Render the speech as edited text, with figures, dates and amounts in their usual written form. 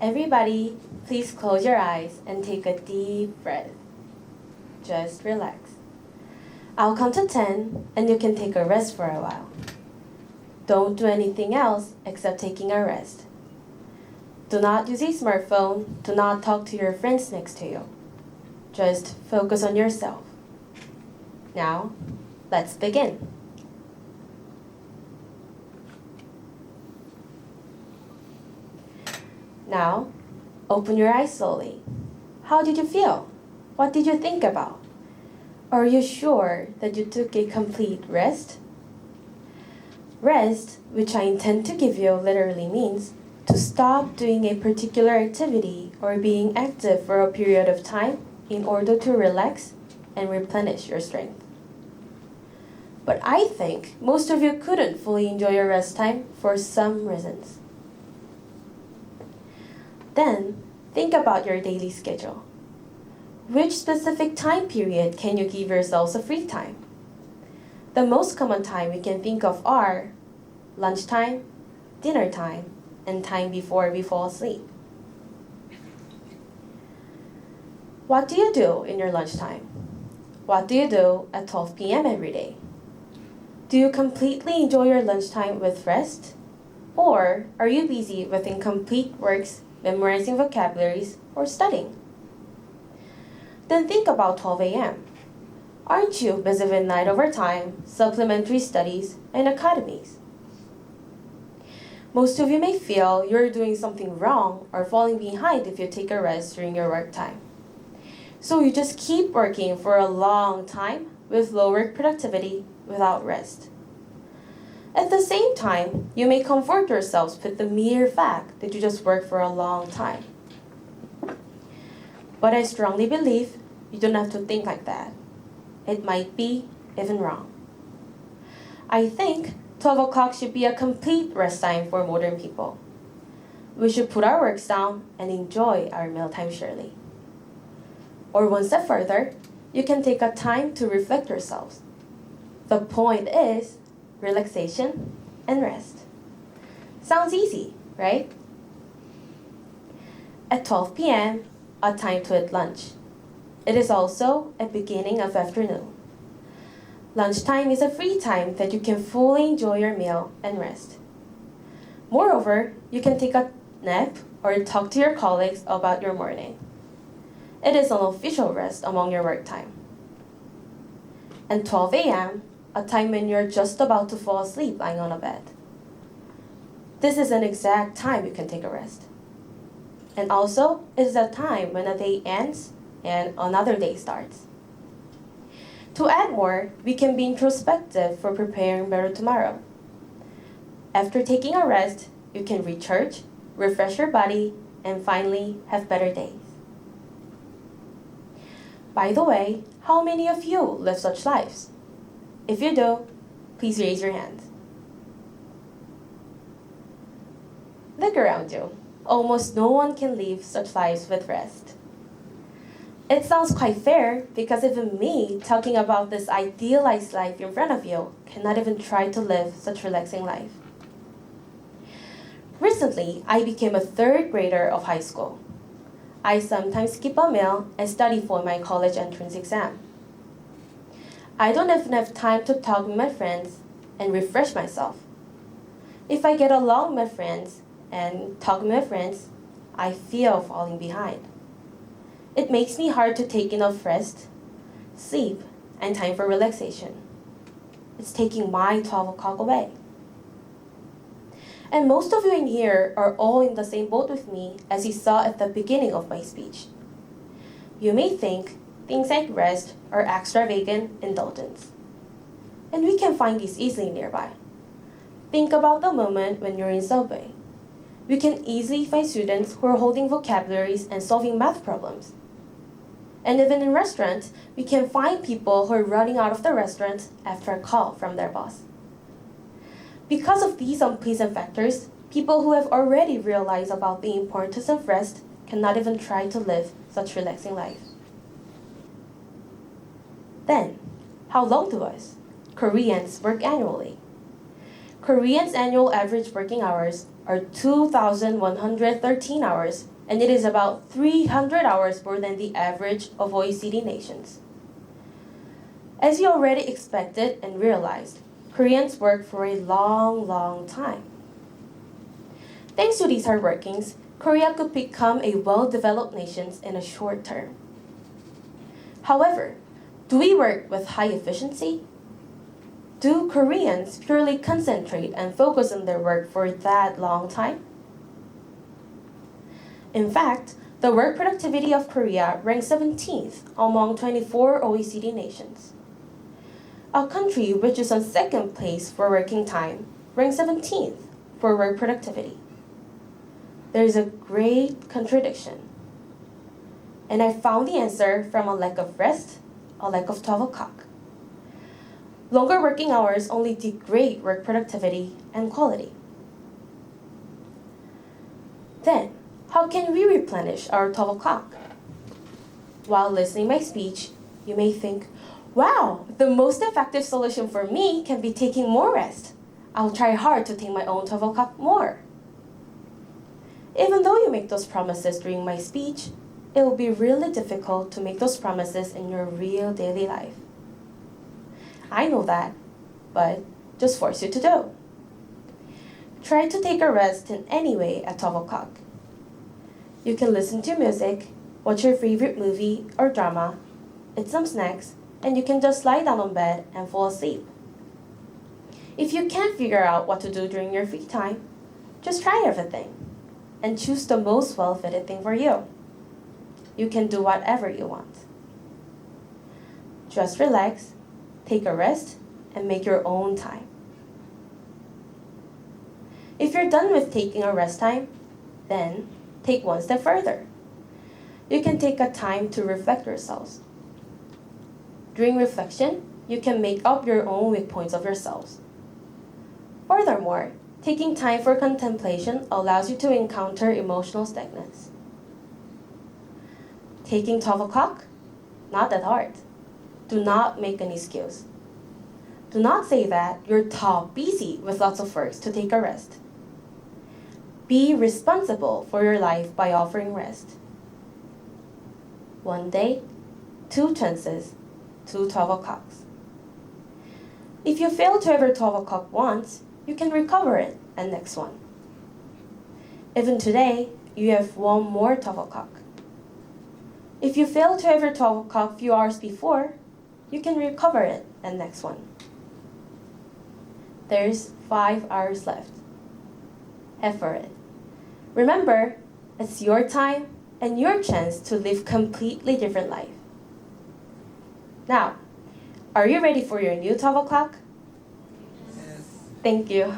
Everybody, please close your eyes and take a deep breath. Just relax. I'll count to 10 and you can take a rest for a while. Don't do anything else except taking a rest. Do not use a smartphone. Do not talk to your friends next to you. Just focus on yourself. Now, let's begin. Now, open your eyes slowly. How did you feel? What did you think about? Are you sure that you took a complete rest? Rest, which I intend to give you, literally means to stop doing a particular activity or being active for a period of time in order to relax and replenish your strength. But I think most of you couldn't fully enjoy your rest time for some reasons. Then, think about your daily schedule. Which specific time period can you give yourselves a free time? The most common time we can think of are lunchtime, dinner time, and time before we fall asleep. What do you do in your lunchtime? What do you do at 12 p.m. every day? Do you completely enjoy your lunchtime with rest? Or are you busy with incomplete works, memorizing vocabularies, or studying? Then think about 12 a.m. Aren't you busy with night overtime, supplementary studies, and academies? Most of you may feel you're doing something wrong or falling behind if you take a rest during your work time. So you just keep working for a long time with low work productivity without rest. At the same time, you may comfort yourselves with the mere fact that you just work for a long time. But I strongly believe you don't have to think like that. It might be even wrong. I think 12 o'clock should be a complete rest time for modern people. We should put our works down and enjoy our mealtime surely. Or one step further, you can take a time to reflect yourselves. The point is relaxation and rest. Sounds easy, right? At 12 p.m., a time to eat lunch. It is also a beginning of afternoon. Lunchtime is a free time that you can fully enjoy your meal and rest. Moreover, you can take a nap or talk to your colleagues about your morning. It is an official rest among your work time. And 12 a.m., a time when you're just about to fall asleep lying on a bed. This is an exact time you can take a rest. And also, it is a time when a day ends and another day starts. To add more, we can be introspective for preparing better tomorrow. After taking a rest, you can recharge, refresh your body, and finally have better days. By the way, how many of you live such lives? If you do, please raise your hand. Look around you. Almost no one can live such lives with rest. It sounds quite fair because even me talking about this idealized life in front of you cannot even try to live such relaxing life. Recently, I became a third grader of high school. I sometimes skip a meal and study for my college entrance exam. I don't even have time to talk with my friends and refresh myself. If I get along with my friends and talk with my friends, I feel falling behind. It makes me hard to take enough rest, sleep, and time for relaxation. It's taking my 12 o'clock away. And most of you in here are all in the same boat with me as you saw at the beginning of my speech. You may think things like rest are extravagant indulgence. And we can find these easily nearby. Think about the moment when you're in subway. We can easily find students who are holding vocabularies and solving math problems. And even in restaurants, we can find people who are running out of the restaurant after a call from their boss. Because of these unpleasant factors, people who have already realized about the importance of rest cannot even try to live such relaxing life. Then, how long do us, Koreans, work annually? Koreans' annual average working hours are 2,113 hours and it is about 300 hours more than the average of OECD nations. As you already expected and realized, Koreans work for a long time. Thanks to these hard workings, Korea could become a well-developed nation in a short term. However, do we work with high efficiency? Do Koreans purely concentrate and focus on their work for that long time? In fact, the work productivity of Korea ranks 17th among 24 OECD nations. A country which is on second place for working time ranks 17th for work productivity. There is a great contradiction. And I found the answer from a lack of rest, a lack of 12 o'clock. Longer working hours only degrade work productivity and quality. Then, how can we replenish our 12 o'clock? While listening my speech, you may think, wow, the most effective solution for me can be taking more rest. I'll try hard to take my own 12 o'clock more. Even though you make those promises during my speech, it will be really difficult to make those promises in your real daily life. I know that, but just force you to do. Try to take a rest in any way at 12 o'clock. You can listen to music, watch your favorite movie or drama, eat some snacks, and you can just lie down on bed and fall asleep. If you can't figure out what to do during your free time, just try everything and choose the most well-fitted thing for you. You can do whatever you want. Just relax, take a rest, and make your own time. If you're done with taking a rest time, then take one step further. You can take a time to reflect yourselves. During reflection, you can make up your own weak points of yourselves. Furthermore, taking time for contemplation allows you to encounter emotional stagnance. Taking 12 o'clock? Not that hard. Do not make an excuse. Do not say that you're top busy with lots of work to take a rest. Be responsible for your life by offering rest. One day, 2 chances, 2 12 o'clocks. If you fail to have your 12 o'clock once, you can recover it at next one. Even today, you have one more 12 o'clock. If you fail to have your 12 o'clock few hours before, you can recover it at next one. There's 5 hours left. Head for it. Remember, it's your time and your chance to live completely different life. Now, are you ready for your new 12 o'clock? Yes. Thank you.